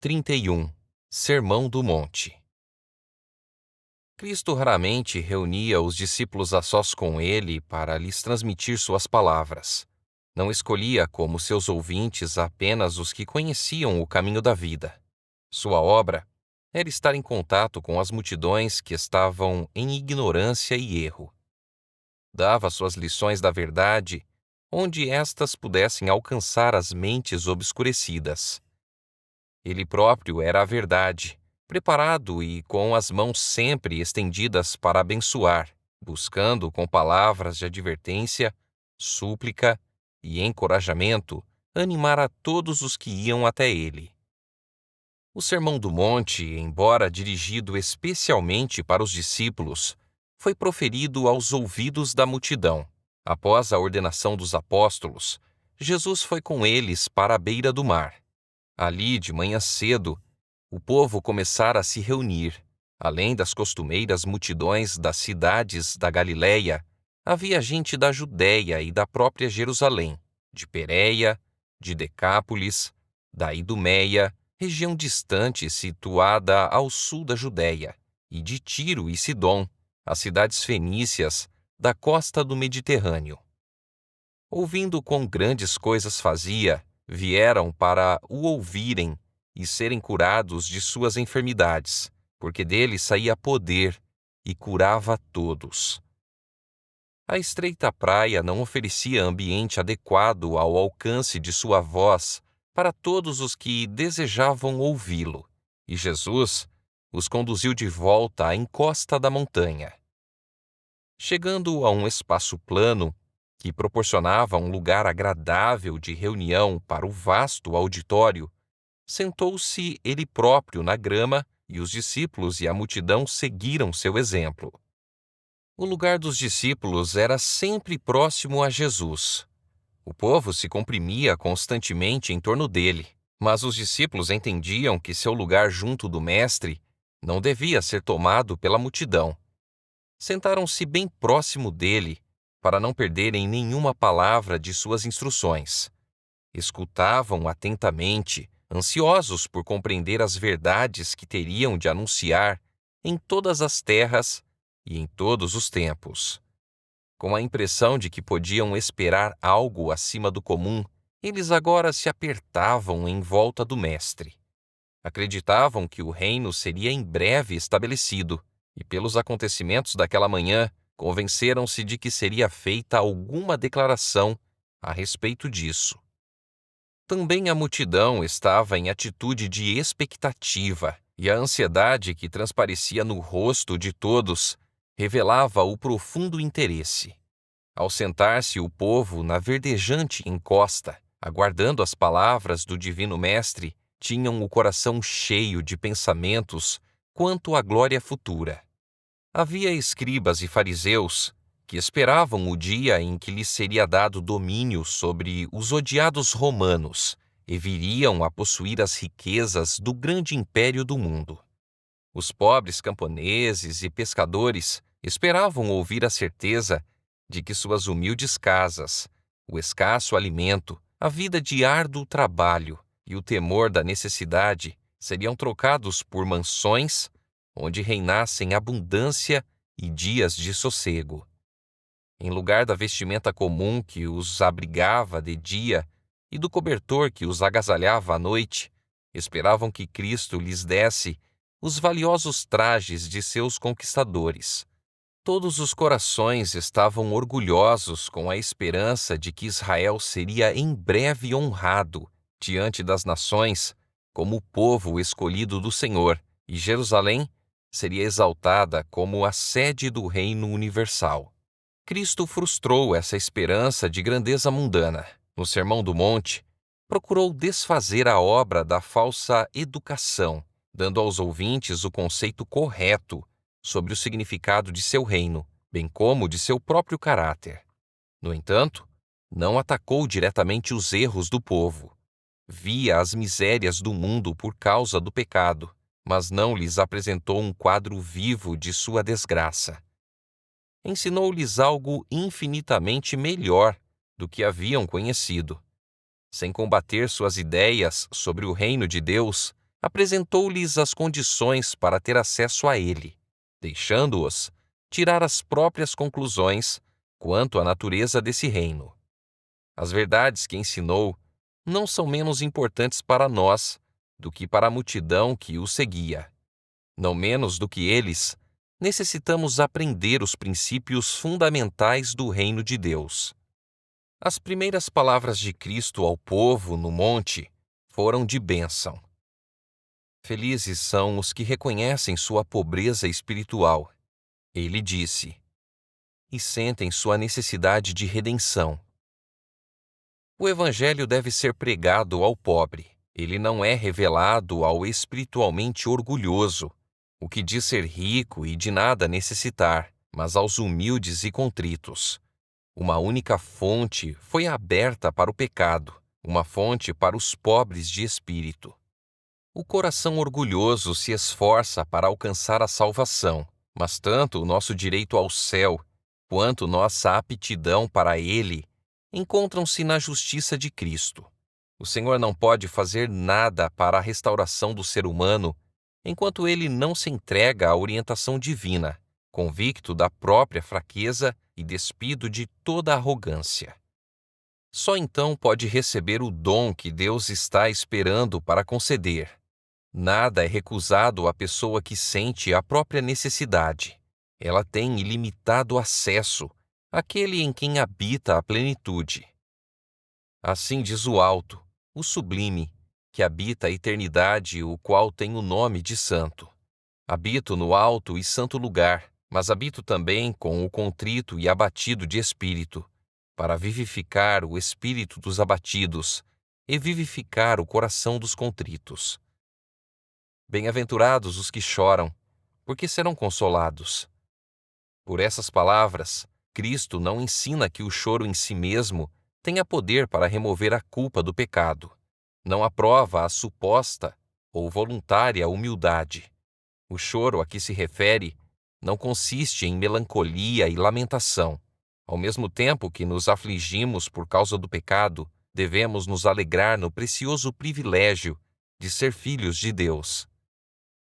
31. Sermão do Monte. Cristo raramente reunia os discípulos a sós com ele para lhes transmitir suas palavras. Não escolhia como seus ouvintes apenas os que conheciam o caminho da vida. Sua obra era estar em contato com as multidões que estavam em ignorância e erro. Dava suas lições da verdade, onde estas pudessem alcançar as mentes obscurecidas. Ele próprio era a verdade, preparado e com as mãos sempre estendidas para abençoar, buscando com palavras de advertência, súplica e encorajamento animar a todos os que iam até ele. O Sermão do Monte, embora dirigido especialmente para os discípulos, foi proferido aos ouvidos da multidão. Após a ordenação dos apóstolos, Jesus foi com eles para a beira do mar. Ali, de manhã cedo, o povo começara a se reunir. Além das costumeiras multidões das cidades da Galiléia, havia gente da Judéia e da própria Jerusalém, de Pérea, de Decápolis, da Idumeia, região distante situada ao sul da Judéia, e de Tiro e Sidom, as cidades fenícias da costa do Mediterrâneo. Ouvindo quão grandes coisas fazia, vieram para o ouvirem e serem curados de suas enfermidades, porque dele saía poder e curava a todos. A estreita praia não oferecia ambiente adequado ao alcance de sua voz para todos os que desejavam ouvi-lo, e Jesus os conduziu de volta à encosta da montanha. Chegando a um espaço plano, que proporcionava um lugar agradável de reunião para o vasto auditório, sentou-se ele próprio na grama e os discípulos e a multidão seguiram seu exemplo. O lugar dos discípulos era sempre próximo a Jesus. O povo se comprimia constantemente em torno dele, mas os discípulos entendiam que seu lugar junto do Mestre não devia ser tomado pela multidão. Sentaram-se bem próximo dele, para não perderem nenhuma palavra de suas instruções. Escutavam atentamente, ansiosos por compreender as verdades que teriam de anunciar em todas as terras e em todos os tempos. Com a impressão de que podiam esperar algo acima do comum, eles agora se apertavam em volta do Mestre. Acreditavam que o reino seria em breve estabelecido, e pelos acontecimentos daquela manhã, convenceram-se de que seria feita alguma declaração a respeito disso. Também a multidão estava em atitude de expectativa, e a ansiedade que transparecia no rosto de todos revelava o profundo interesse. Ao sentar-se o povo na verdejante encosta, aguardando as palavras do Divino Mestre, tinham o coração cheio de pensamentos quanto à glória futura. Havia escribas e fariseus que esperavam o dia em que lhes seria dado domínio sobre os odiados romanos e viriam a possuir as riquezas do grande império do mundo. Os pobres camponeses e pescadores esperavam ouvir a certeza de que suas humildes casas, o escasso alimento, a vida de árduo trabalho e o temor da necessidade seriam trocados por mansões onde reinassem abundância e dias de sossego. Em lugar da vestimenta comum que os abrigava de dia e do cobertor que os agasalhava à noite, esperavam que Cristo lhes desse os valiosos trajes de seus conquistadores. Todos os corações estavam orgulhosos com a esperança de que Israel seria em breve honrado diante das nações como o povo escolhido do Senhor, e Jerusalém seria exaltada como a sede do reino universal. Cristo frustrou essa esperança de grandeza mundana. No Sermão do Monte, procurou desfazer a obra da falsa educação, dando aos ouvintes o conceito correto sobre o significado de seu reino, bem como de seu próprio caráter. No entanto, não atacou diretamente os erros do povo. Via as misérias do mundo por causa do pecado, mas não lhes apresentou um quadro vivo de sua desgraça. Ensinou-lhes algo infinitamente melhor do que haviam conhecido. Sem combater suas ideias sobre o reino de Deus, apresentou-lhes as condições para ter acesso a ele, deixando-os tirar as próprias conclusões quanto à natureza desse reino. As verdades que ensinou não são menos importantes para nós do que para a multidão que o seguia. Não menos do que eles, necessitamos aprender os princípios fundamentais do reino de Deus. As primeiras palavras de Cristo ao povo no monte foram de bênção. Felizes são os que reconhecem sua pobreza espiritual, ele disse, e sentem sua necessidade de redenção. O Evangelho deve ser pregado ao pobre. Ele não é revelado ao espiritualmente orgulhoso, o que diz ser rico e de nada necessitar, mas aos humildes e contritos. Uma única fonte foi aberta para o pecado, uma fonte para os pobres de espírito. O coração orgulhoso se esforça para alcançar a salvação, mas tanto o nosso direito ao céu quanto nossa aptidão para ele encontram-se na justiça de Cristo. O Senhor não pode fazer nada para a restauração do ser humano enquanto ele não se entrega à orientação divina, convicto da própria fraqueza e despido de toda arrogância. Só então pode receber o dom que Deus está esperando para conceder. Nada é recusado à pessoa que sente a própria necessidade. Ela tem ilimitado acesso àquele em quem habita a plenitude. Assim diz o alto, o sublime, que habita a eternidade, o qual tem o nome de santo. Habito no alto e santo lugar, mas habito também com o contrito e abatido de espírito, para vivificar o espírito dos abatidos e vivificar o coração dos contritos. Bem-aventurados os que choram, porque serão consolados. Por essas palavras, Cristo não ensina que o choro em si mesmo tenha poder para remover a culpa do pecado. Não aprova a suposta ou voluntária humildade. O choro a que se refere não consiste em melancolia e lamentação. Ao mesmo tempo que nos afligimos por causa do pecado, devemos nos alegrar no precioso privilégio de ser filhos de Deus.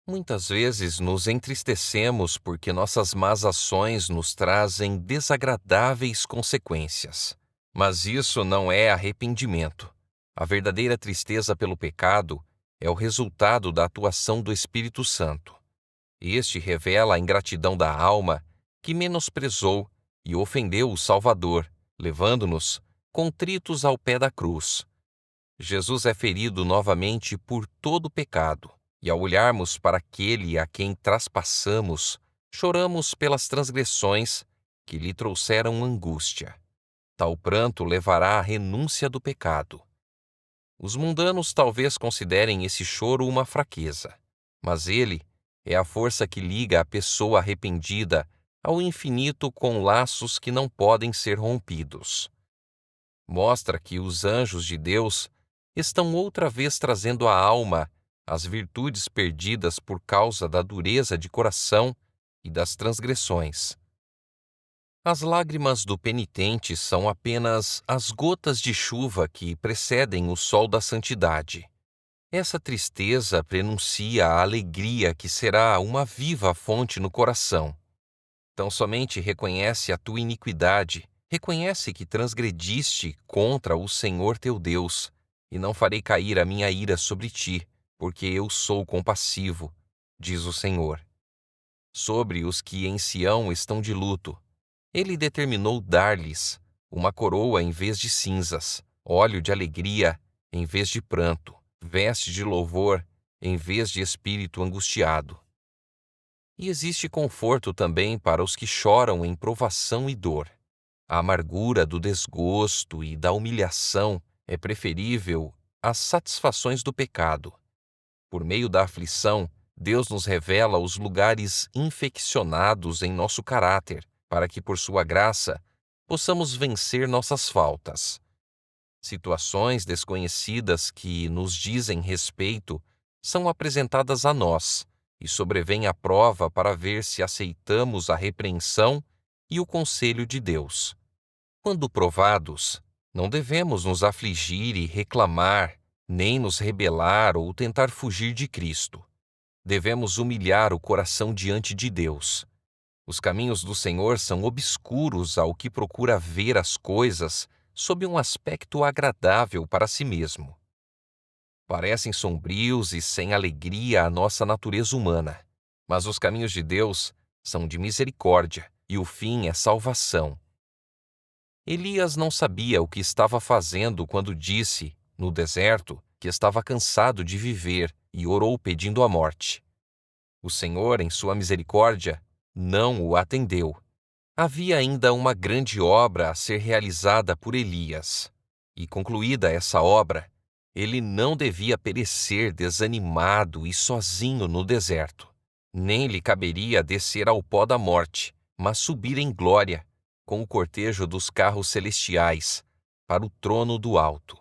Muitas vezes nos entristecemos porque nossas más ações nos trazem desagradáveis consequências. Mas isso não é arrependimento. A verdadeira tristeza pelo pecado é o resultado da atuação do Espírito Santo. Este revela a ingratidão da alma que menosprezou e ofendeu o Salvador, levando-nos contritos ao pé da cruz. Jesus é ferido novamente por todo o pecado. E ao olharmos para aquele a quem traspassamos, choramos pelas transgressões que lhe trouxeram angústia. Tal pranto levará à renúncia do pecado. Os mundanos talvez considerem esse choro uma fraqueza, mas ele é a força que liga a pessoa arrependida ao infinito com laços que não podem ser rompidos. Mostra que os anjos de Deus estão outra vez trazendo à alma as virtudes perdidas por causa da dureza de coração e das transgressões. As lágrimas do penitente são apenas as gotas de chuva que precedem o sol da santidade. Essa tristeza prenuncia a alegria que será uma viva fonte no coração. Tão somente reconhece a tua iniquidade, reconhece que transgrediste contra o Senhor teu Deus, e não farei cair a minha ira sobre ti, porque eu sou compassivo, diz o Senhor. Sobre os que em Sião estão de luto, ele determinou dar-lhes uma coroa em vez de cinzas, óleo de alegria em vez de pranto, veste de louvor em vez de espírito angustiado. E existe conforto também para os que choram em provação e dor. A amargura do desgosto e da humilhação é preferível às satisfações do pecado. Por meio da aflição, Deus nos revela os lugares infeccionados em nosso caráter, para que, por sua graça, possamos vencer nossas faltas. Situações desconhecidas que nos dizem respeito são apresentadas a nós, e sobrevém a prova para ver se aceitamos a repreensão e o conselho de Deus. Quando provados, não devemos nos afligir e reclamar nem nos rebelar ou tentar fugir de Cristo. Devemos humilhar o coração diante de Deus. Os caminhos do Senhor são obscuros ao que procura ver as coisas sob um aspecto agradável para si mesmo. Parecem sombrios e sem alegria à nossa natureza humana, mas os caminhos de Deus são de misericórdia e o fim é salvação. Elias não sabia o que estava fazendo quando disse, no deserto, que estava cansado de viver e orou pedindo a morte. O Senhor, em sua misericórdia, não o atendeu. Havia ainda uma grande obra a ser realizada por Elias. E concluída essa obra, ele não devia perecer desanimado e sozinho no deserto. Nem lhe caberia descer ao pó da morte, mas subir em glória, com o cortejo dos carros celestiais, para o trono do alto.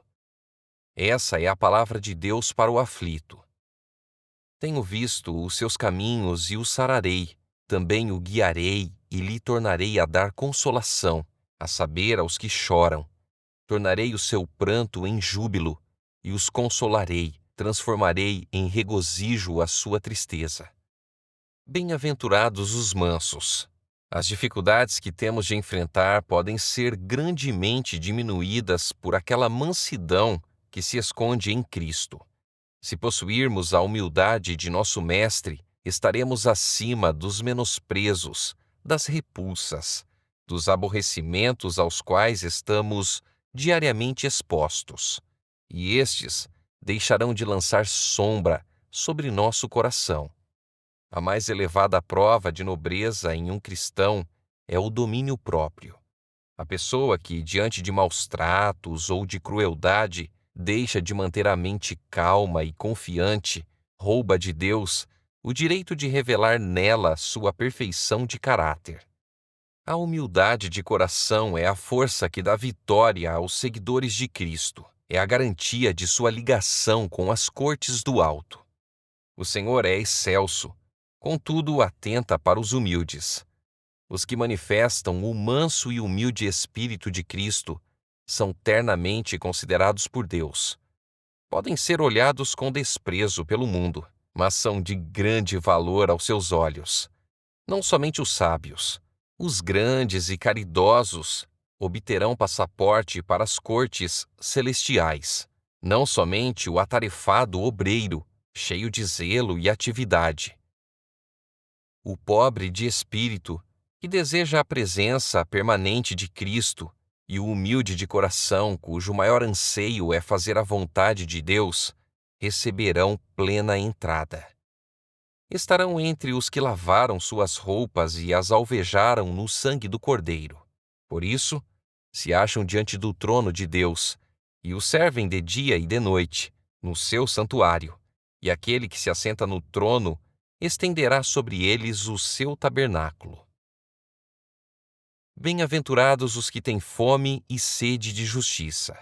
Essa é a palavra de Deus para o aflito. Tenho visto os seus caminhos e o sararei, também o guiarei e lhe tornarei a dar consolação, a saber, aos que choram. Tornarei o seu pranto em júbilo e os consolarei, transformarei em regozijo a sua tristeza. Bem-aventurados os mansos. As dificuldades que temos de enfrentar podem ser grandemente diminuídas por aquela mansidão que se esconde em Cristo. Se possuirmos a humildade de nosso Mestre, estaremos acima dos menosprezos, das repulsas, dos aborrecimentos aos quais estamos diariamente expostos. E estes deixarão de lançar sombra sobre nosso coração. A mais elevada prova de nobreza em um cristão é o domínio próprio. A pessoa que, diante de maus tratos ou de crueldade, deixa de manter a mente calma e confiante, rouba de Deus o direito de revelar nela sua perfeição de caráter. A humildade de coração é a força que dá vitória aos seguidores de Cristo, é a garantia de sua ligação com as cortes do alto. O Senhor é excelso, contudo atenta para os humildes. Os que manifestam o manso e humilde espírito de Cristo são ternamente considerados por Deus. Podem ser olhados com desprezo pelo mundo, mas são de grande valor aos seus olhos. Não somente os sábios, os grandes e caridosos obterão passaporte para as cortes celestiais. Não somente o atarefado obreiro, cheio de zelo e atividade. O pobre de espírito, que deseja a presença permanente de Cristo, e o humilde de coração, cujo maior anseio é fazer a vontade de Deus, receberão plena entrada. Estarão entre os que lavaram suas roupas e as alvejaram no sangue do Cordeiro. Por isso, se acham diante do trono de Deus, e o servem de dia e de noite, no seu santuário, e aquele que se assenta no trono estenderá sobre eles o seu tabernáculo. Bem-aventurados os que têm fome e sede de justiça.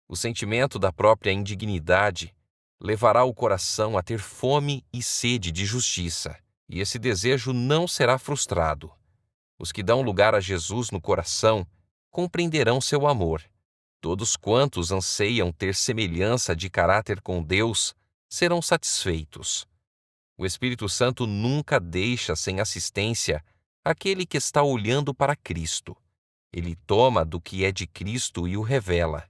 O sentimento da própria indignidade levará o coração a ter fome e sede de justiça, e esse desejo não será frustrado. Os que dão lugar a Jesus no coração compreenderão seu amor. Todos quantos anseiam ter semelhança de caráter com Deus serão satisfeitos. O Espírito Santo nunca deixa sem assistência aquele que está olhando para Cristo. Ele toma do que é de Cristo e o revela.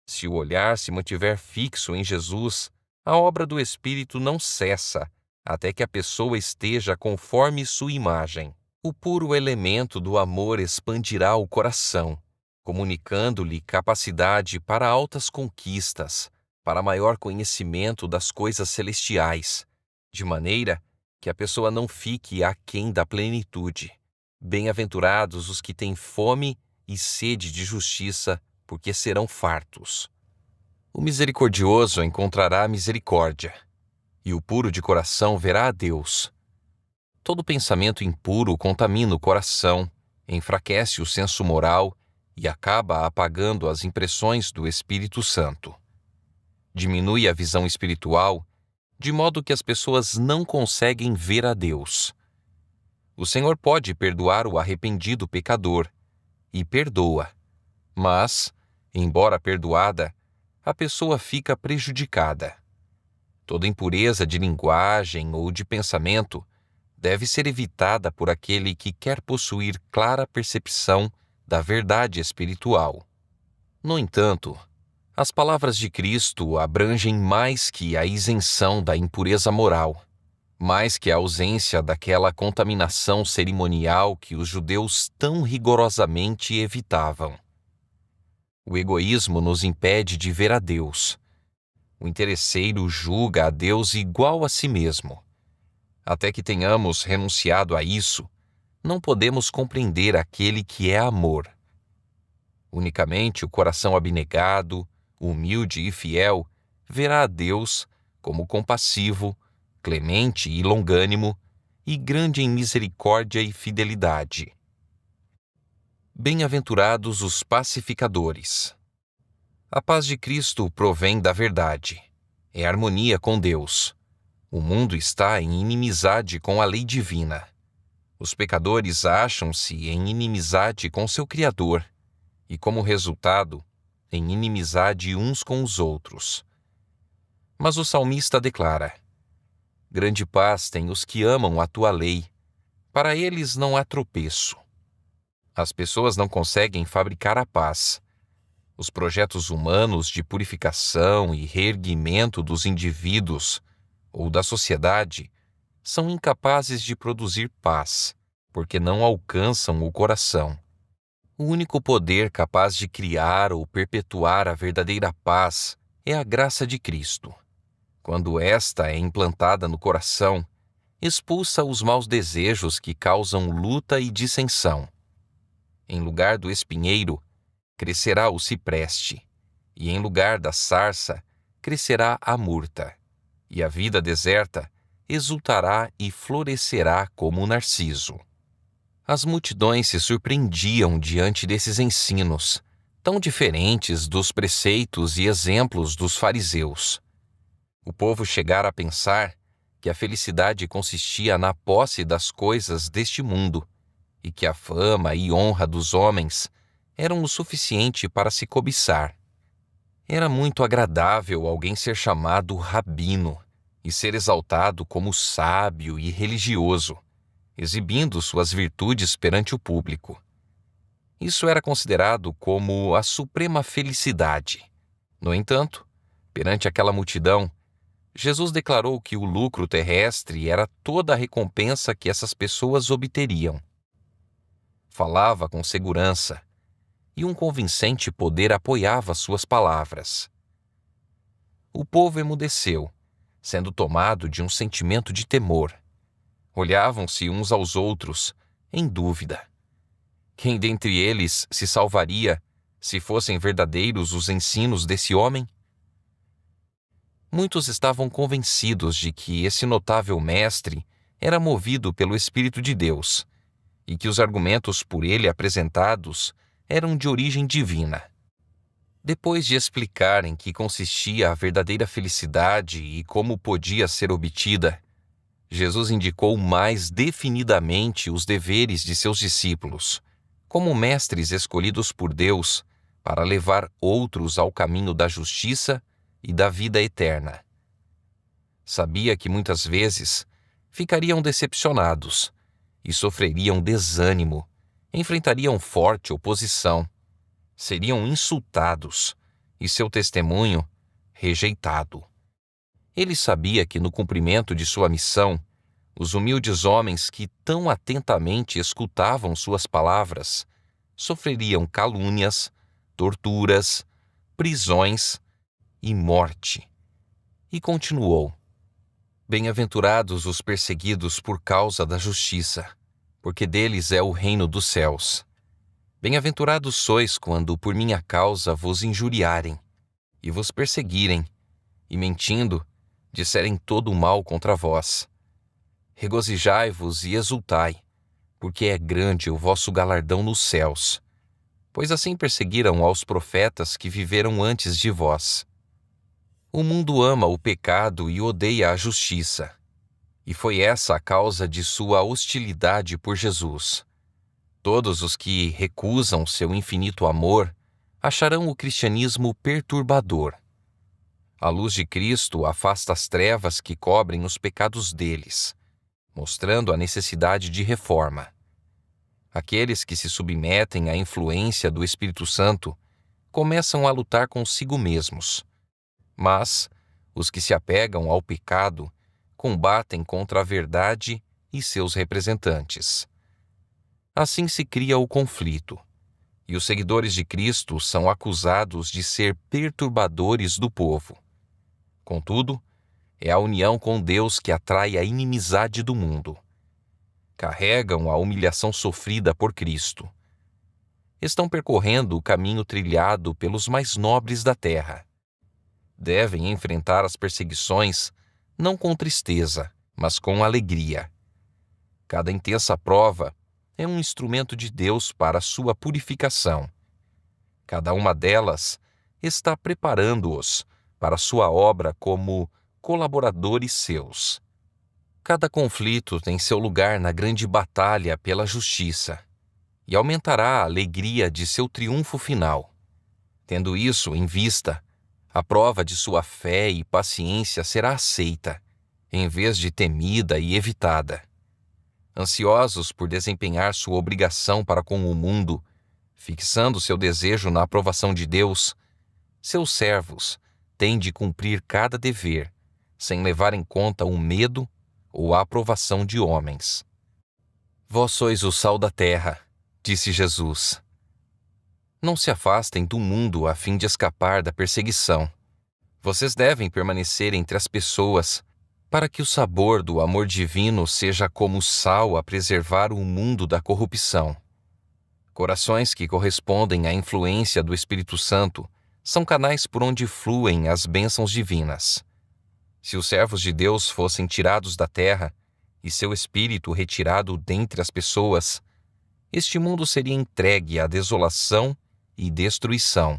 Se o olhar se mantiver fixo em Jesus, a obra do Espírito não cessa até que a pessoa esteja conforme sua imagem. O puro elemento do amor expandirá o coração, comunicando-lhe capacidade para altas conquistas, para maior conhecimento das coisas celestiais, de maneira que a pessoa não fique aquém da plenitude. Bem-aventurados os que têm fome e sede de justiça, porque serão fartos. O misericordioso encontrará misericórdia, e o puro de coração verá a Deus. Todo pensamento impuro contamina o coração, enfraquece o senso moral e acaba apagando as impressões do Espírito Santo. Diminui a visão espiritual, de modo que as pessoas não conseguem ver a Deus. O Senhor pode perdoar o arrependido pecador, e perdoa. Mas, embora perdoada, a pessoa fica prejudicada. Toda impureza de linguagem ou de pensamento deve ser evitada por aquele que quer possuir clara percepção da verdade espiritual. No entanto, as palavras de Cristo abrangem mais que a isenção da impureza moral, mais que a ausência daquela contaminação cerimonial que os judeus tão rigorosamente evitavam. O egoísmo nos impede de ver a Deus. O interesseiro julga a Deus igual a si mesmo. Até que tenhamos renunciado a isso, não podemos compreender aquele que é amor. Unicamente o coração abnegado, humilde e fiel verá a Deus como compassivo, clemente e longânimo, e grande em misericórdia e fidelidade. Bem-aventurados os pacificadores. A paz de Cristo provém da verdade. É harmonia com Deus. O mundo está em inimizade com a lei divina. Os pecadores acham-se em inimizade com seu Criador e, como resultado, em inimizade uns com os outros. Mas o salmista declara: grande paz têm os que amam a tua lei. Para eles não há tropeço. As pessoas não conseguem fabricar a paz. Os projetos humanos de purificação e reerguimento dos indivíduos ou da sociedade são incapazes de produzir paz, porque não alcançam o coração. O único poder capaz de criar ou perpetuar a verdadeira paz é a graça de Cristo. Quando esta é implantada no coração, expulsa os maus desejos que causam luta e dissensão. Em lugar do espinheiro, crescerá o cipreste, e em lugar da sarça, crescerá a murta, e a vida deserta exultará e florescerá como o narciso. As multidões se surpreendiam diante desses ensinos, tão diferentes dos preceitos e exemplos dos fariseus. O povo chegara a pensar que a felicidade consistia na posse das coisas deste mundo, e que a fama e honra dos homens eram o suficiente para se cobiçar. Era muito agradável alguém ser chamado rabino e ser exaltado como sábio e religioso, exibindo suas virtudes perante o público. Isso era considerado como a suprema felicidade. No entanto, perante aquela multidão, Jesus declarou que o lucro terrestre era toda a recompensa que essas pessoas obteriam. Falava com segurança, e um convincente poder apoiava suas palavras. O povo emudeceu, sendo tomado de um sentimento de temor. Olhavam-se uns aos outros, em dúvida. Quem dentre eles se salvaria se fossem verdadeiros os ensinos desse homem? Muitos estavam convencidos de que esse notável mestre era movido pelo Espírito de Deus e que os argumentos por ele apresentados eram de origem divina. Depois de explicar em que consistia a verdadeira felicidade e como podia ser obtida, Jesus indicou mais definidamente os deveres de seus discípulos, como mestres escolhidos por Deus para levar outros ao caminho da justiça e da vida eterna. Sabia que muitas vezes ficariam decepcionados e sofreriam desânimo, enfrentariam forte oposição, seriam insultados e seu testemunho rejeitado. Ele sabia que no cumprimento de sua missão, os humildes homens que tão atentamente escutavam suas palavras sofreriam calúnias, torturas, prisões e morte. E continuou: bem-aventurados os perseguidos por causa da justiça, porque deles é o reino dos céus. Bem-aventurados sois quando por minha causa vos injuriarem e vos perseguirem, e mentindo, disserem todo o mal contra vós. Regozijai-vos e exultai, porque é grande o vosso galardão nos céus, pois assim perseguiram aos profetas que viveram antes de vós. O mundo ama o pecado e odeia a justiça, e foi essa a causa de sua hostilidade por Jesus. Todos os que recusam seu infinito amor acharão o cristianismo perturbador, A luz de Cristo afasta as trevas que cobrem os pecados deles, mostrando a necessidade de reforma. Aqueles que se submetem à influência do Espírito Santo começam a lutar consigo mesmos, mas os que se apegam ao pecado combatem contra a verdade e seus representantes. Assim se cria o conflito, e os seguidores de Cristo são acusados de ser perturbadores do povo. Contudo, é a união com Deus que atrai a inimizade do mundo. Carregam a humilhação sofrida por Cristo. Estão percorrendo o caminho trilhado pelos mais nobres da terra. Devem enfrentar as perseguições não com tristeza, mas com alegria. Cada intensa prova é um instrumento de Deus para a sua purificação. Cada uma delas está preparando-os para a sua obra como colaboradores seus. Cada conflito tem seu lugar na grande batalha pela justiça e aumentará a alegria de seu triunfo final. Tendo isso em vista, a prova de sua fé e paciência será aceita, em vez de temida e evitada. Ansiosos por desempenhar sua obrigação para com o mundo, fixando seu desejo na aprovação de Deus, seus servos têm de cumprir cada dever, sem levar em conta o medo ou a aprovação de homens. Vós sois o sal da terra, disse Jesus. Não se afastem do mundo a fim de escapar da perseguição. Vocês devem permanecer entre as pessoas, para que o sabor do amor divino seja como sal a preservar o mundo da corrupção. Corações que correspondem à influência do Espírito Santo são canais por onde fluem as bênçãos divinas. Se os servos de Deus fossem tirados da terra e seu espírito retirado dentre as pessoas, este mundo seria entregue à desolação e destruição,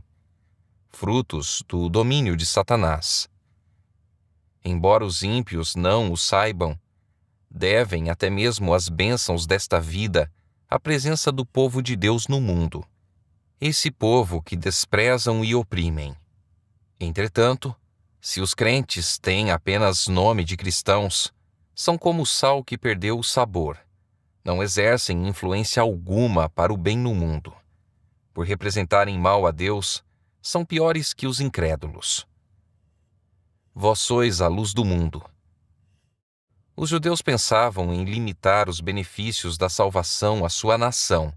frutos do domínio de Satanás. Embora os ímpios não o saibam, devem até mesmo as bênçãos desta vida à presença do povo de Deus no mundo, esse povo que desprezam e oprimem. Entretanto, se os crentes têm apenas nome de cristãos, são como o sal que perdeu o sabor. Não exercem influência alguma para o bem no mundo. Por representarem mal a Deus, são piores que os incrédulos. Vós sois a luz do mundo. Os judeus pensavam em limitar os benefícios da salvação à sua nação,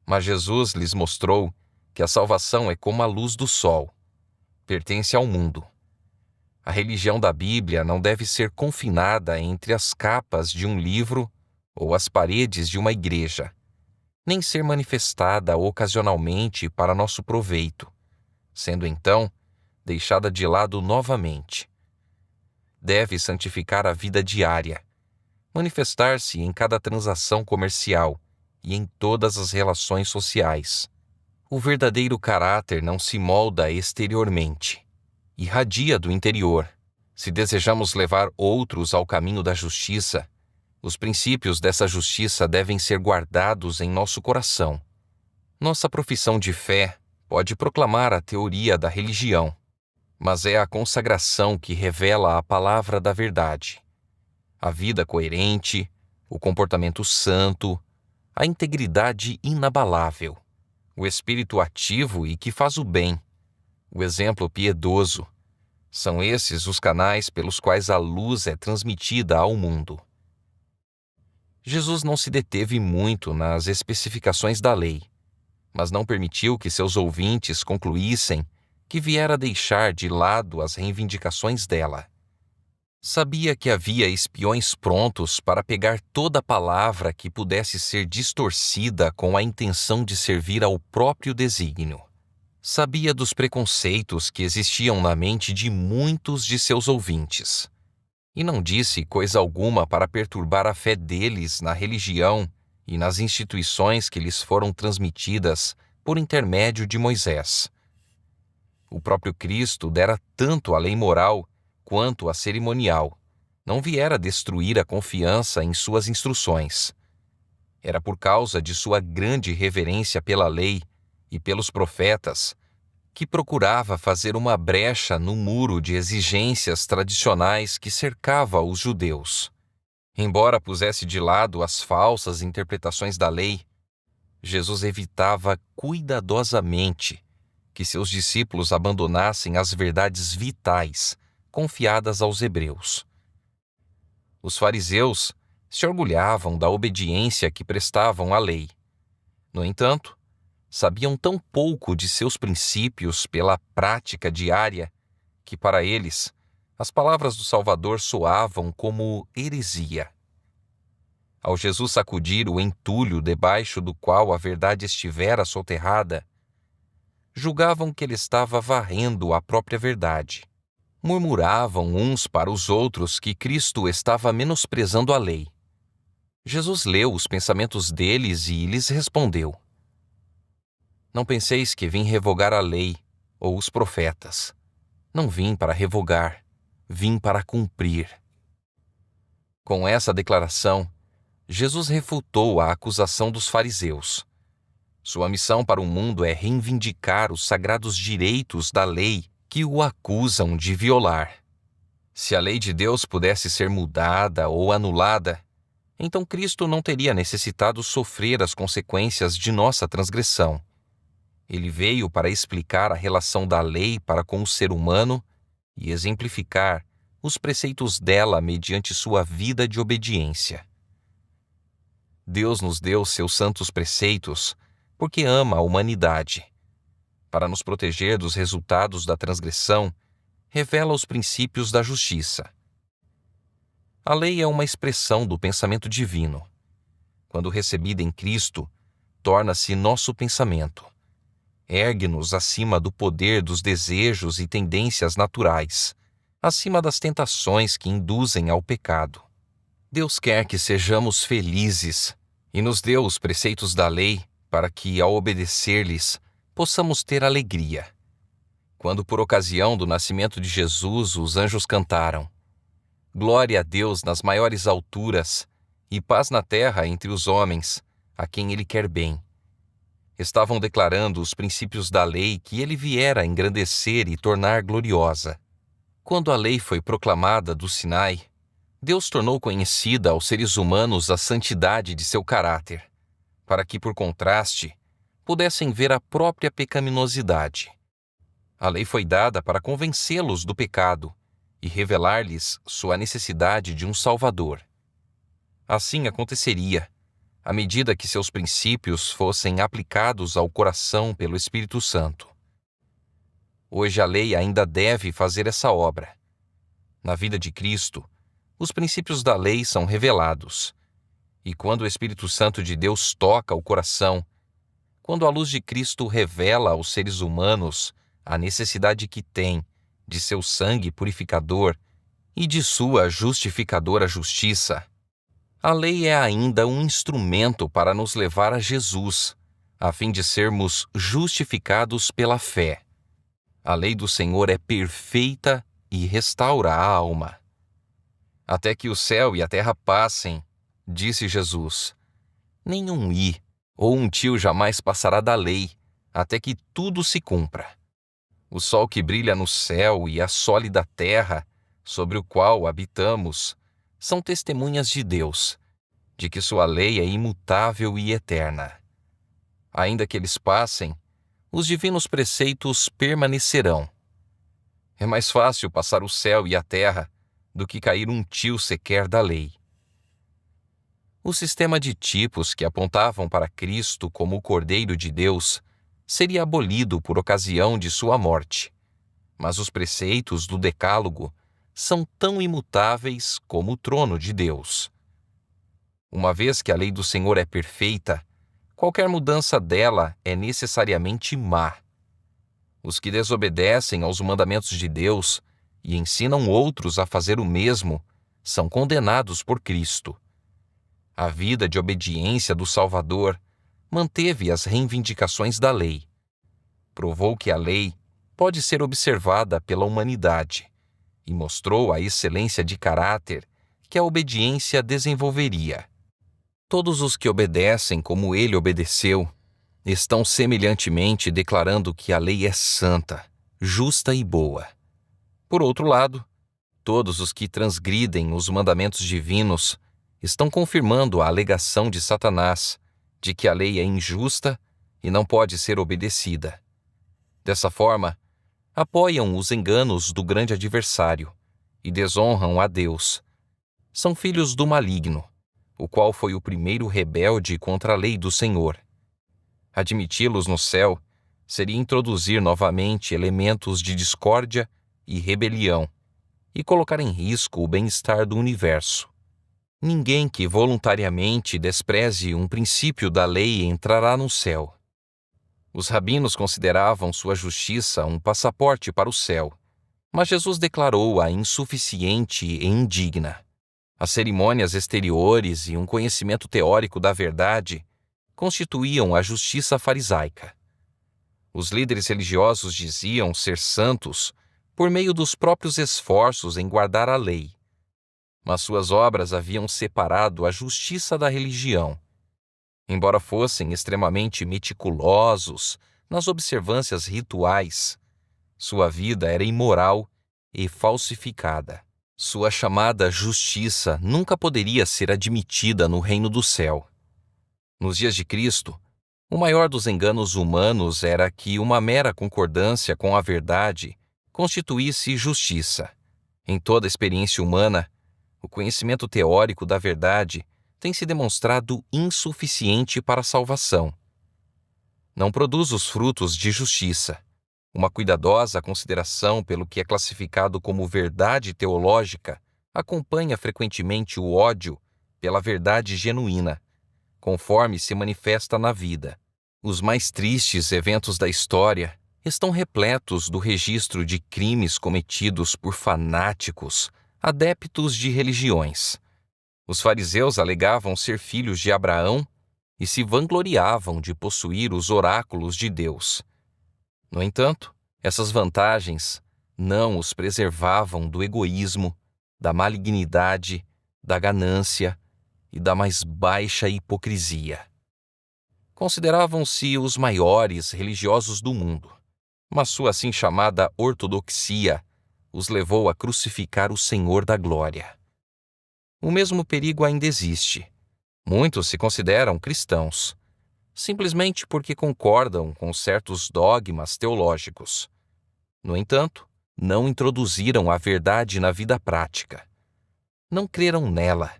mas Jesus lhes mostrou que a salvação é como a luz do sol, pertence ao mundo. A religião da Bíblia não deve ser confinada entre as capas de um livro ou as paredes de uma igreja, nem ser manifestada ocasionalmente para nosso proveito, sendo então deixada de lado novamente. Deve santificar a vida diária, manifestar-se em cada transação comercial e em todas as relações sociais. O verdadeiro caráter não se molda exteriormente, irradia do interior. Se desejamos levar outros ao caminho da justiça, os princípios dessa justiça devem ser guardados em nosso coração. Nossa profissão de fé pode proclamar a teoria da religião, mas é a consagração que revela a palavra da verdade. A vida coerente, o comportamento santo, a integridade inabalável, o espírito ativo e que faz o bem, o exemplo piedoso, são esses os canais pelos quais a luz é transmitida ao mundo. Jesus não se deteve muito nas especificações da lei, mas não permitiu que seus ouvintes concluíssem que viera deixar de lado as reivindicações dela. Sabia que havia espiões prontos para pegar toda palavra que pudesse ser distorcida com a intenção de servir ao próprio desígnio. Sabia dos preconceitos que existiam na mente de muitos de seus ouvintes. E não disse coisa alguma para perturbar a fé deles na religião e nas instituições que lhes foram transmitidas por intermédio de Moisés. O próprio Cristo dera tanto a lei moral quanto a cerimonial. Não viera destruir a confiança em suas instruções. Era por causa de sua grande reverência pela lei e pelos profetas que procurava fazer uma brecha no muro de exigências tradicionais que cercava os judeus. Embora pusesse de lado as falsas interpretações da lei, Jesus evitava cuidadosamente que seus discípulos abandonassem as verdades vitais confiadas aos hebreus. Os fariseus se orgulhavam da obediência que prestavam à lei. No entanto, sabiam tão pouco de seus princípios pela prática diária que, para eles, as palavras do Salvador soavam como heresia. Ao Jesus sacudir o entulho debaixo do qual a verdade estivera soterrada, julgavam que ele estava varrendo a própria verdade. Murmuravam uns para os outros que Cristo estava menosprezando a lei. Jesus leu os pensamentos deles e lhes respondeu: Não penseis que vim revogar a lei ou os profetas. Não vim para revogar, vim para cumprir. Com essa declaração, Jesus refutou a acusação dos fariseus. Sua missão para o mundo é reivindicar os sagrados direitos da lei que o acusam de violar. Se a lei de Deus pudesse ser mudada ou anulada, então Cristo não teria necessitado sofrer as consequências de nossa transgressão. Ele veio para explicar a relação da lei para com o ser humano e exemplificar os preceitos dela mediante sua vida de obediência. Deus nos deu seus santos preceitos porque ama a humanidade. Para nos proteger dos resultados da transgressão, revela os princípios da justiça. A lei é uma expressão do pensamento divino. Quando recebida em Cristo, torna-se nosso pensamento. Ergue-nos acima do poder dos desejos e tendências naturais, acima das tentações que induzem ao pecado. Deus quer que sejamos felizes e nos deu os preceitos da lei para que, ao obedecer-lhes, possamos ter alegria. Quando, por ocasião do nascimento de Jesus, os anjos cantaram: Glória a Deus nas maiores alturas e paz na terra entre os homens, a quem Ele quer bem. Estavam declarando os princípios da lei que Ele viera engrandecer e tornar gloriosa. Quando a lei foi proclamada do Sinai, Deus tornou conhecida aos seres humanos a santidade de seu caráter, para que, por contraste, pudessem ver a própria pecaminosidade. A lei foi dada para convencê-los do pecado e revelar-lhes sua necessidade de um Salvador. Assim aconteceria, à medida que seus princípios fossem aplicados ao coração pelo Espírito Santo. Hoje a lei ainda deve fazer essa obra. Na vida de Cristo, os princípios da lei são revelados. E quando o Espírito Santo de Deus toca o coração, quando a luz de Cristo revela aos seres humanos a necessidade que têm de seu sangue purificador e de sua justificadora justiça, a lei é ainda um instrumento para nos levar a Jesus, a fim de sermos justificados pela fé. A lei do Senhor é perfeita e restaura a alma. Até que o céu e a terra passem, disse Jesus, nenhum i ou um tio jamais passará da lei, até que tudo se cumpra. O sol que brilha no céu e a sólida terra, sobre o qual habitamos, são testemunhas de Deus, de que sua lei é imutável e eterna. Ainda que eles passem, os divinos preceitos permanecerão. É mais fácil passar o céu e a terra do que cair um tio sequer da lei. O sistema de tipos que apontavam para Cristo como o Cordeiro de Deus seria abolido por ocasião de sua morte, mas os preceitos do Decálogo são tão imutáveis como o trono de Deus. Uma vez que a lei do Senhor é perfeita, qualquer mudança dela é necessariamente má. Os que desobedecem aos mandamentos de Deus e ensinam outros a fazer o mesmo são condenados por Cristo. A vida de obediência do Salvador manteve as reivindicações da lei. Provou que a lei pode ser observada pela humanidade e mostrou a excelência de caráter que a obediência desenvolveria. Todos os que obedecem como ele obedeceu estão semelhantemente declarando que a lei é santa, justa e boa. Por outro lado, todos os que transgridem os mandamentos divinos estão confirmando a alegação de Satanás de que a lei é injusta e não pode ser obedecida. Dessa forma, apoiam os enganos do grande adversário e desonram a Deus. São filhos do maligno, o qual foi o primeiro rebelde contra a lei do Senhor. Admiti-los no céu seria introduzir novamente elementos de discórdia e rebelião e colocar em risco o bem-estar do universo. Ninguém que voluntariamente despreze um princípio da lei entrará no céu. Os rabinos consideravam sua justiça um passaporte para o céu, mas Jesus declarou-a insuficiente e indigna. As cerimônias exteriores e um conhecimento teórico da verdade constituíam a justiça farisaica. Os líderes religiosos diziam ser santos por meio dos próprios esforços em guardar a lei, mas suas obras haviam separado a justiça da religião. Embora fossem extremamente meticulosos nas observâncias rituais, sua vida era imoral e falsificada. Sua chamada justiça nunca poderia ser admitida no reino do céu. Nos dias de Cristo, o maior dos enganos humanos era que uma mera concordância com a verdade constituísse justiça. Em toda a experiência humana, o conhecimento teórico da verdade tem se demonstrado insuficiente para a salvação. Não produz os frutos de justiça. Uma cuidadosa consideração pelo que é classificado como verdade teológica acompanha frequentemente o ódio pela verdade genuína, conforme se manifesta na vida. Os mais tristes eventos da história estão repletos do registro de crimes cometidos por fanáticos, adeptos de religiões. Os fariseus alegavam ser filhos de Abraão e se vangloriavam de possuir os oráculos de Deus. No entanto, essas vantagens não os preservavam do egoísmo, da malignidade, da ganância e da mais baixa hipocrisia. Consideravam-se os maiores religiosos do mundo, mas sua assim chamada ortodoxia os levou a crucificar o Senhor da Glória. O mesmo perigo ainda existe. Muitos se consideram cristãos, simplesmente porque concordam com certos dogmas teológicos. No entanto, não introduziram a verdade na vida prática. Não creram nela,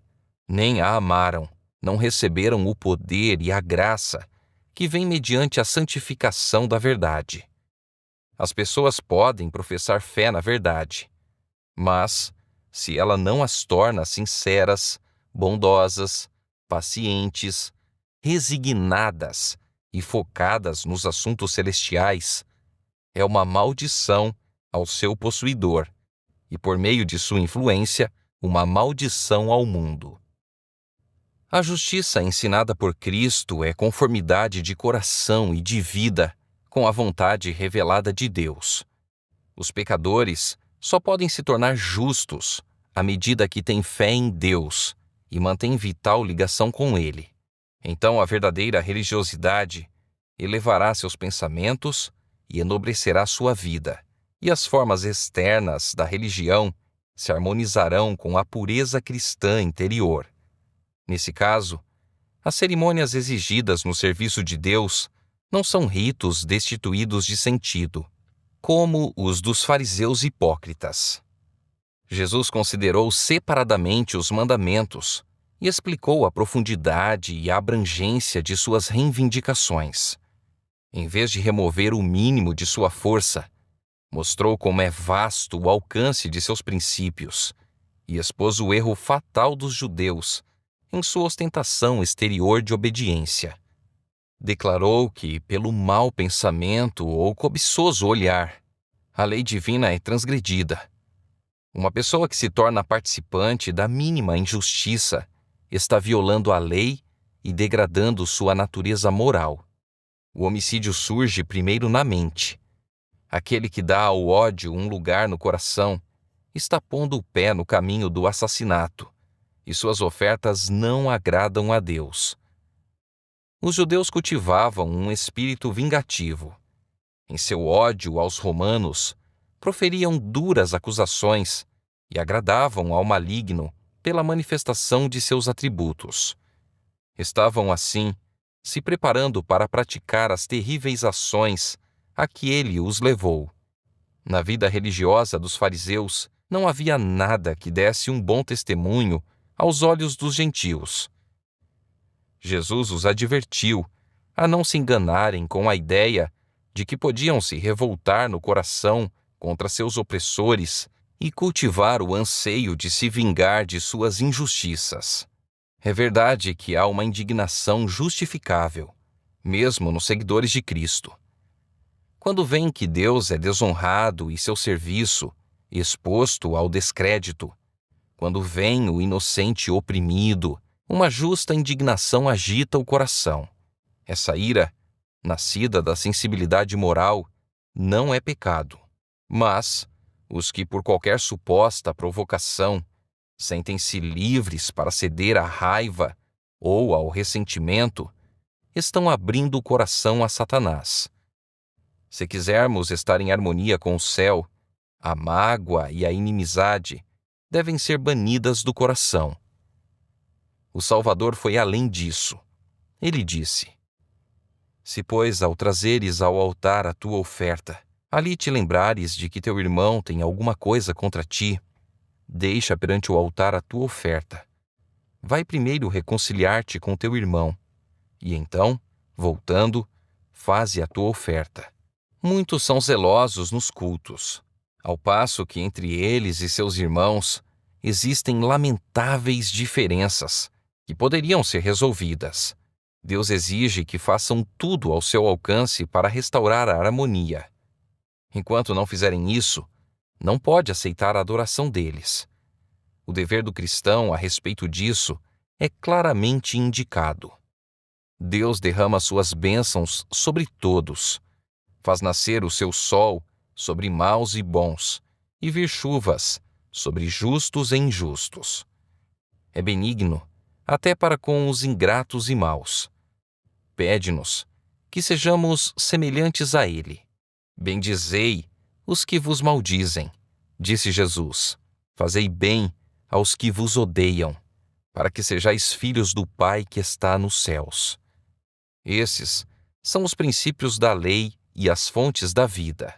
nem a amaram, não receberam o poder e a graça que vem mediante a santificação da verdade. As pessoas podem professar fé na verdade, mas, se ela não as torna sinceras, bondosas, pacientes, resignadas e focadas nos assuntos celestiais, é uma maldição ao seu possuidor e, por meio de sua influência, uma maldição ao mundo. A justiça ensinada por Cristo é conformidade de coração e de vida com a vontade revelada de Deus. Os pecadores só podem se tornar justos à medida que têm fé em Deus e mantêm vital ligação com Ele. Então a verdadeira religiosidade elevará seus pensamentos e enobrecerá sua vida, e as formas externas da religião se harmonizarão com a pureza cristã interior. Nesse caso, as cerimônias exigidas no serviço de Deus não são ritos destituídos de sentido, como os dos fariseus hipócritas. Jesus considerou separadamente os mandamentos e explicou a profundidade e a abrangência de suas reivindicações. Em vez de remover o mínimo de sua força, mostrou como é vasto o alcance de seus princípios e expôs o erro fatal dos judeus em sua ostentação exterior de obediência. Declarou que, pelo mau pensamento ou cobiçoso olhar, a lei divina é transgredida. Uma pessoa que se torna participante da mínima injustiça está violando a lei e degradando sua natureza moral. O homicídio surge primeiro na mente. Aquele que dá ao ódio um lugar no coração está pondo o pé no caminho do assassinato, e suas ofertas não agradam a Deus. Os judeus cultivavam um espírito vingativo. Em seu ódio aos romanos, proferiam duras acusações e agradavam ao maligno pela manifestação de seus atributos. Estavam, assim, se preparando para praticar as terríveis ações a que ele os levou. Na vida religiosa dos fariseus, não havia nada que desse um bom testemunho aos olhos dos gentios. Jesus os advertiu a não se enganarem com a ideia de que podiam se revoltar no coração contra seus opressores e cultivar o anseio de se vingar de suas injustiças. É verdade que há uma indignação justificável, mesmo nos seguidores de Cristo. Quando veem que Deus é desonrado e seu serviço exposto ao descrédito, quando veem o inocente oprimido, uma justa indignação agita o coração. Essa ira, nascida da sensibilidade moral, não é pecado. Mas os que, por qualquer suposta provocação, sentem-se livres para ceder à raiva ou ao ressentimento, estão abrindo o coração a Satanás. Se quisermos estar em harmonia com o céu, a mágoa e a inimizade devem ser banidas do coração. O Salvador foi além disso. Ele disse: Se, pois, ao trazeres ao altar a tua oferta, ali te lembrares de que teu irmão tem alguma coisa contra ti, deixa perante o altar a tua oferta. Vai primeiro reconciliar-te com teu irmão, e então, voltando, faze a tua oferta. Muitos são zelosos nos cultos, ao passo que entre eles e seus irmãos existem lamentáveis diferenças que poderiam ser resolvidas. Deus exige que façam tudo ao seu alcance para restaurar a harmonia. Enquanto não fizerem isso, não pode aceitar a adoração deles. O dever do cristão a respeito disso é claramente indicado. Deus derrama suas bênçãos sobre todos, faz nascer o seu sol sobre maus e bons, e vir chuvas sobre justos e injustos. É benigno até para com os ingratos e maus. Pede-nos que sejamos semelhantes a ele. Bendizei os que vos maldizem, disse Jesus. Fazei bem aos que vos odeiam, para que sejais filhos do Pai que está nos céus. Esses são os princípios da lei e as fontes da vida.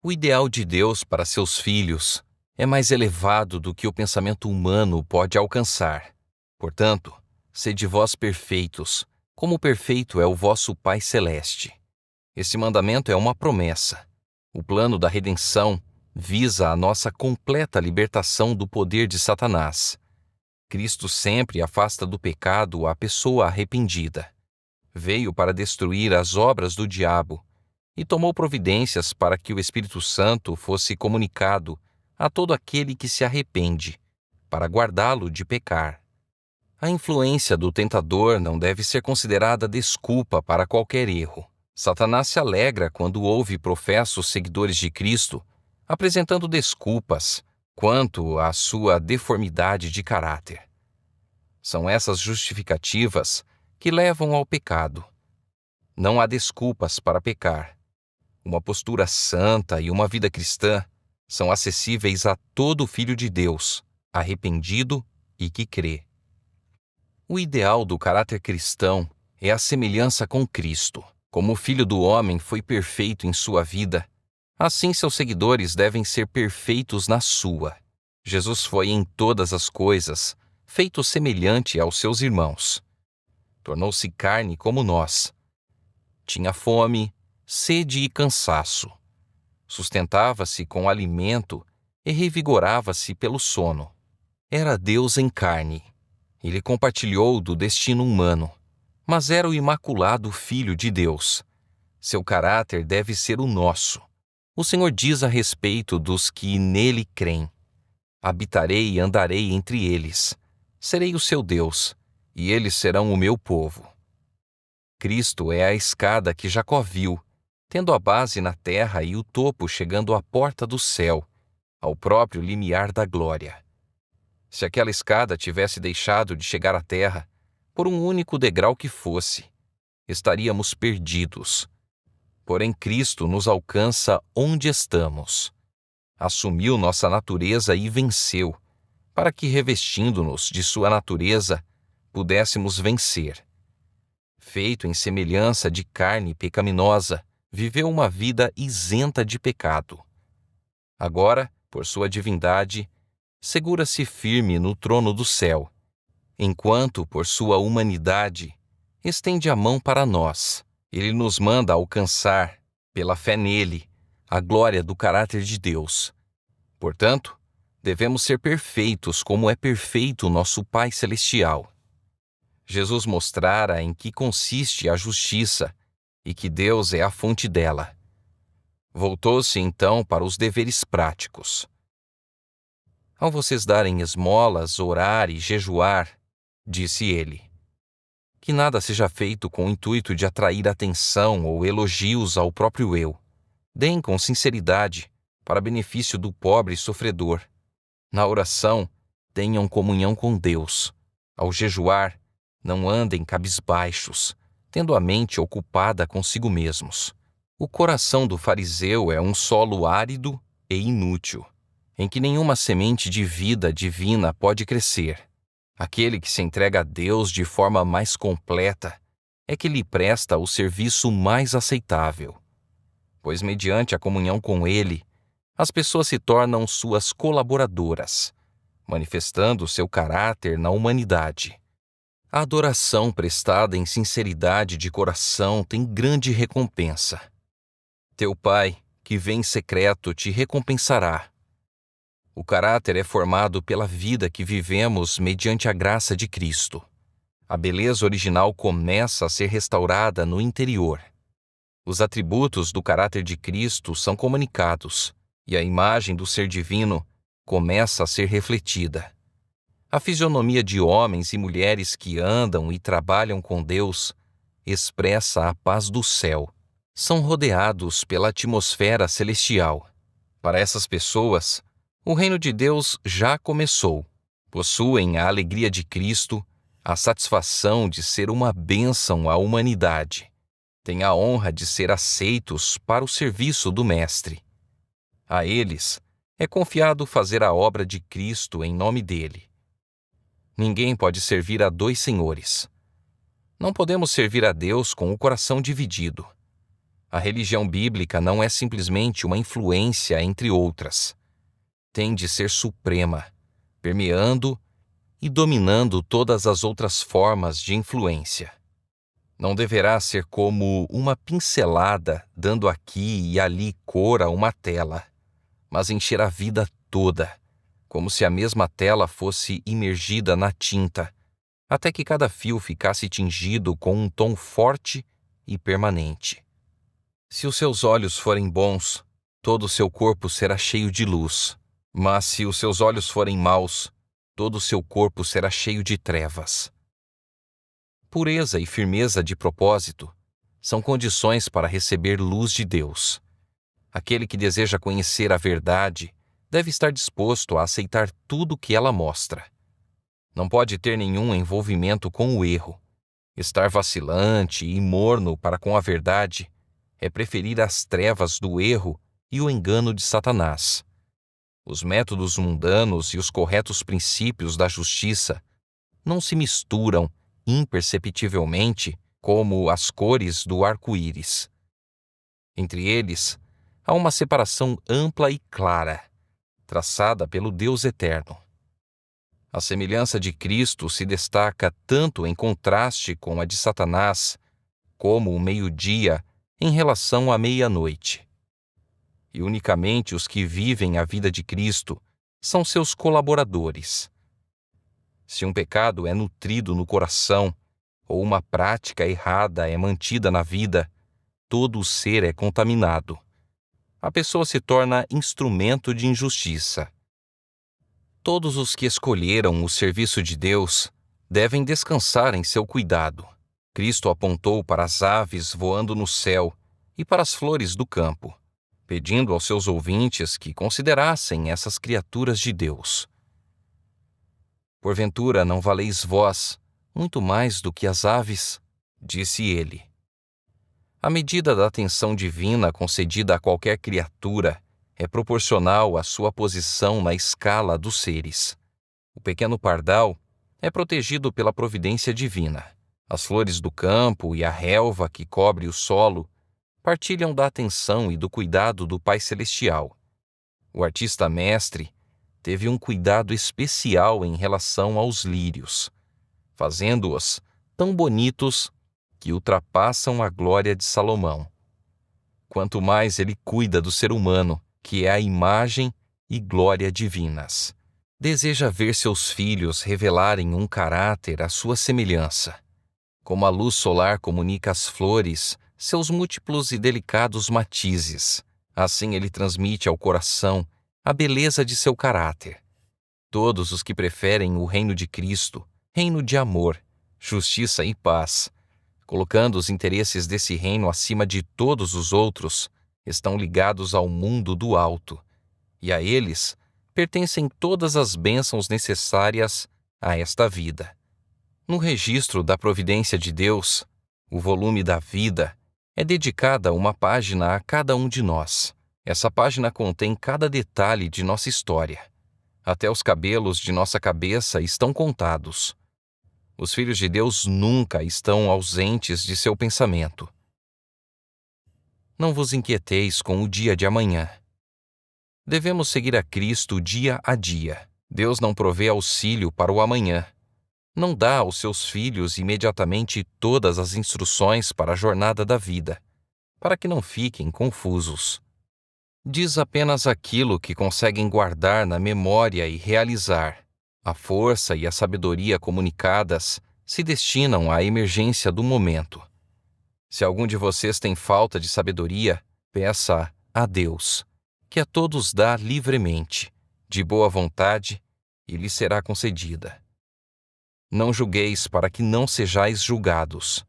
O ideal de Deus para seus filhos é mais elevado do que o pensamento humano pode alcançar. Portanto, sede vós perfeitos, como perfeito é o vosso Pai Celeste. Esse mandamento é uma promessa. O plano da redenção visa a nossa completa libertação do poder de Satanás. Cristo sempre afasta do pecado a pessoa arrependida. Veio para destruir as obras do diabo e tomou providências para que o Espírito Santo fosse comunicado a todo aquele que se arrepende, para guardá-lo de pecar. A influência do tentador não deve ser considerada desculpa para qualquer erro. Satanás se alegra quando ouve professos seguidores de Cristo apresentando desculpas quanto à sua deformidade de caráter. São essas justificativas que levam ao pecado. Não há desculpas para pecar. Uma postura santa e uma vida cristã são acessíveis a todo filho de Deus, arrependido e que crê. O ideal do caráter cristão é a semelhança com Cristo. Como o Filho do Homem foi perfeito em sua vida, assim seus seguidores devem ser perfeitos na sua. Jesus foi em todas as coisas feito semelhante aos seus irmãos. Tornou-se carne como nós. Tinha fome, sede e cansaço. Sustentava-se com alimento e revigorava-se pelo sono. Era Deus em carne. Ele compartilhou do destino humano, mas era o imaculado Filho de Deus. Seu caráter deve ser o nosso. O Senhor diz a respeito dos que nele creem: habitarei e andarei entre eles. Serei o seu Deus, e eles serão o meu povo. Cristo é a escada que Jacó viu, tendo a base na terra e o topo chegando à porta do céu, ao próprio limiar da glória. Se aquela escada tivesse deixado de chegar à terra, por um único degrau que fosse, estaríamos perdidos. Porém, Cristo nos alcança onde estamos. Assumiu nossa natureza e venceu, para que, revestindo-nos de sua natureza, pudéssemos vencer. Feito em semelhança de carne pecaminosa, viveu uma vida isenta de pecado. Agora, por sua divindade, segura-se firme no trono do céu, enquanto, por sua humanidade, estende a mão para nós. Ele nos manda alcançar, pela fé nele, a glória do caráter de Deus. Portanto, devemos ser perfeitos como é perfeito nosso Pai Celestial. Jesus mostrara em que consiste a justiça e que Deus é a fonte dela. Voltou-se então para os deveres práticos. Ao vocês darem esmolas, orar e jejuar, disse ele, que nada seja feito com o intuito de atrair atenção ou elogios ao próprio eu. Deem com sinceridade, para benefício do pobre e sofredor. Na oração, tenham comunhão com Deus. Ao jejuar, não andem cabisbaixos, tendo a mente ocupada consigo mesmos. O coração do fariseu é um solo árido e inútil, em que nenhuma semente de vida divina pode crescer. Aquele que se entrega a Deus de forma mais completa é que lhe presta o serviço mais aceitável, pois mediante a comunhão com Ele, as pessoas se tornam suas colaboradoras, manifestando seu caráter na humanidade. A adoração prestada em sinceridade de coração tem grande recompensa. Teu Pai, que vem em secreto, te recompensará. O caráter é formado pela vida que vivemos mediante a graça de Cristo. A beleza original começa a ser restaurada no interior. Os atributos do caráter de Cristo são comunicados, e a imagem do ser divino começa a ser refletida. A fisionomia de homens e mulheres que andam e trabalham com Deus expressa a paz do céu. São rodeados pela atmosfera celestial. Para essas pessoas, o reino de Deus já começou. Possuem a alegria de Cristo, a satisfação de ser uma bênção à humanidade. Têm a honra de ser aceitos para o serviço do Mestre. A eles é confiado fazer a obra de Cristo em nome dele. Ninguém pode servir a dois senhores. Não podemos servir a Deus com o coração dividido. A religião bíblica não é simplesmente uma influência entre outras. Tem de ser suprema, permeando e dominando todas as outras formas de influência. Não deverá ser como uma pincelada dando aqui e ali cor a uma tela, mas encher a vida toda, como se a mesma tela fosse imergida na tinta, até que cada fio ficasse tingido com um tom forte e permanente. Se os seus olhos forem bons, todo o seu corpo será cheio de luz, mas se os seus olhos forem maus, todo o seu corpo será cheio de trevas. Pureza e firmeza de propósito são condições para receber luz de Deus. Aquele que deseja conhecer a verdade deve estar disposto a aceitar tudo que ela mostra. Não pode ter nenhum envolvimento com o erro. Estar vacilante e morno para com a verdade é preferir as trevas do erro e o engano de Satanás. Os métodos mundanos e os corretos princípios da justiça não se misturam imperceptivelmente como as cores do arco-íris. Entre eles, há uma separação ampla e clara, traçada pelo Deus eterno. A semelhança de Cristo se destaca tanto em contraste com a de Satanás, como o meio-dia em relação à meia-noite. E unicamente os que vivem a vida de Cristo são seus colaboradores. Se um pecado é nutrido no coração, ou uma prática errada é mantida na vida, todo o ser é contaminado. A pessoa se torna instrumento de injustiça. Todos os que escolheram o serviço de Deus devem descansar em seu cuidado. Cristo apontou para as aves voando no céu e para as flores do campo, pedindo aos seus ouvintes que considerassem essas criaturas de Deus. Porventura não valeis vós, muito mais do que as aves, disse ele. A medida da atenção divina concedida a qualquer criatura é proporcional à sua posição na escala dos seres. O pequeno pardal é protegido pela providência divina. As flores do campo e a relva que cobre o solo partilham da atenção e do cuidado do Pai Celestial. O artista mestre teve um cuidado especial em relação aos lírios, fazendo-os tão bonitos que ultrapassam a glória de Salomão. Quanto mais ele cuida do ser humano, que é a imagem e glória divinas. Deseja ver seus filhos revelarem um caráter à sua semelhança. Como a luz solar comunica às flores seus múltiplos e delicados matizes, assim ele transmite ao coração a beleza de seu caráter. Todos os que preferem o reino de Cristo, reino de amor, justiça e paz, colocando os interesses desse reino acima de todos os outros, estão ligados ao mundo do alto, e a eles pertencem todas as bênçãos necessárias a esta vida. No registro da providência de Deus, o volume da vida é dedicada uma página a cada um de nós. Essa página contém cada detalhe de nossa história. Até os cabelos de nossa cabeça estão contados. Os filhos de Deus nunca estão ausentes de seu pensamento. Não vos inquieteis com o dia de amanhã. Devemos seguir a Cristo dia a dia. Deus não provê auxílio para o amanhã. Não dá aos seus filhos imediatamente todas as instruções para a jornada da vida, para que não fiquem confusos. Diz apenas aquilo que conseguem guardar na memória e realizar. A força e a sabedoria comunicadas se destinam à emergência do momento. Se algum de vocês tem falta de sabedoria, peça a Deus, que a todos dá livremente, de boa vontade, e lhe será concedida. Não julgueis para que não sejais julgados.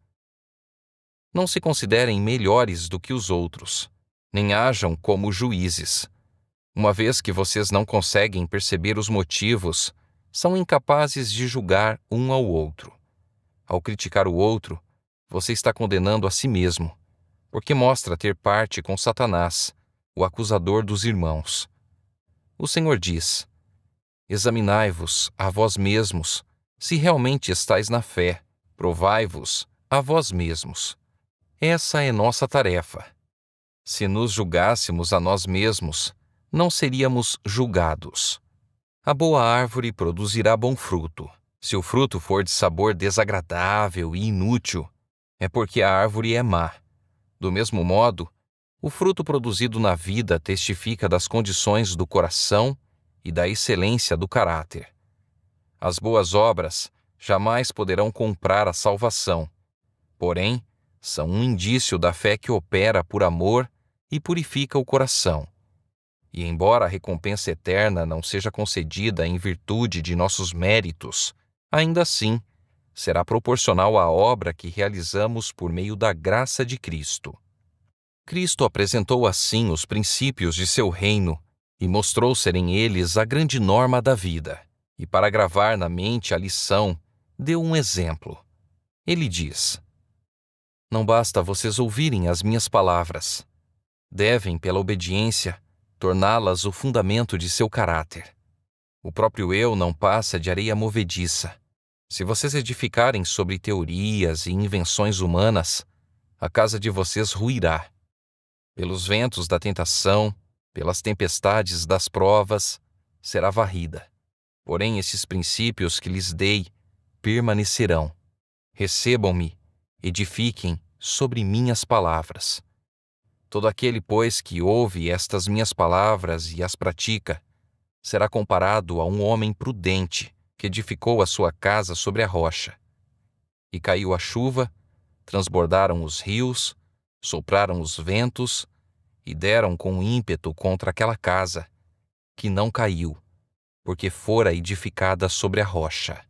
Não se considerem melhores do que os outros, nem hajam como juízes. Uma vez que vocês não conseguem perceber os motivos, são incapazes de julgar um ao outro. Ao criticar o outro, você está condenando a si mesmo, porque mostra ter parte com Satanás, o acusador dos irmãos. O Senhor diz: examinai-vos a vós mesmos, se realmente estáis na fé, provai-vos a vós mesmos. Essa é nossa tarefa. Se nos julgássemos a nós mesmos, não seríamos julgados. A boa árvore produzirá bom fruto. Se o fruto for de sabor desagradável e inútil, é porque a árvore é má. Do mesmo modo, o fruto produzido na vida testifica das condições do coração e da excelência do caráter. As boas obras jamais poderão comprar a salvação, porém, são um indício da fé que opera por amor e purifica o coração. E embora a recompensa eterna não seja concedida em virtude de nossos méritos, ainda assim, será proporcional à obra que realizamos por meio da graça de Cristo. Cristo apresentou assim os princípios de seu reino e mostrou serem eles a grande norma da vida. E para gravar na mente a lição, deu um exemplo. Ele diz: não basta vocês ouvirem as minhas palavras. Devem, pela obediência, torná-las o fundamento de seu caráter. O próprio eu não passa de areia movediça. Se vocês edificarem sobre teorias e invenções humanas, a casa de vocês ruirá. Pelos ventos da tentação, pelas tempestades das provas, será varrida. Porém, esses princípios que lhes dei permanecerão. Recebam-me, edifiquem sobre minhas palavras. Todo aquele, pois, que ouve estas minhas palavras e as pratica, será comparado a um homem prudente que edificou a sua casa sobre a rocha. E caiu a chuva, transbordaram os rios, sopraram os ventos e deram com ímpeto contra aquela casa, que não caiu, porque fora edificada sobre a rocha.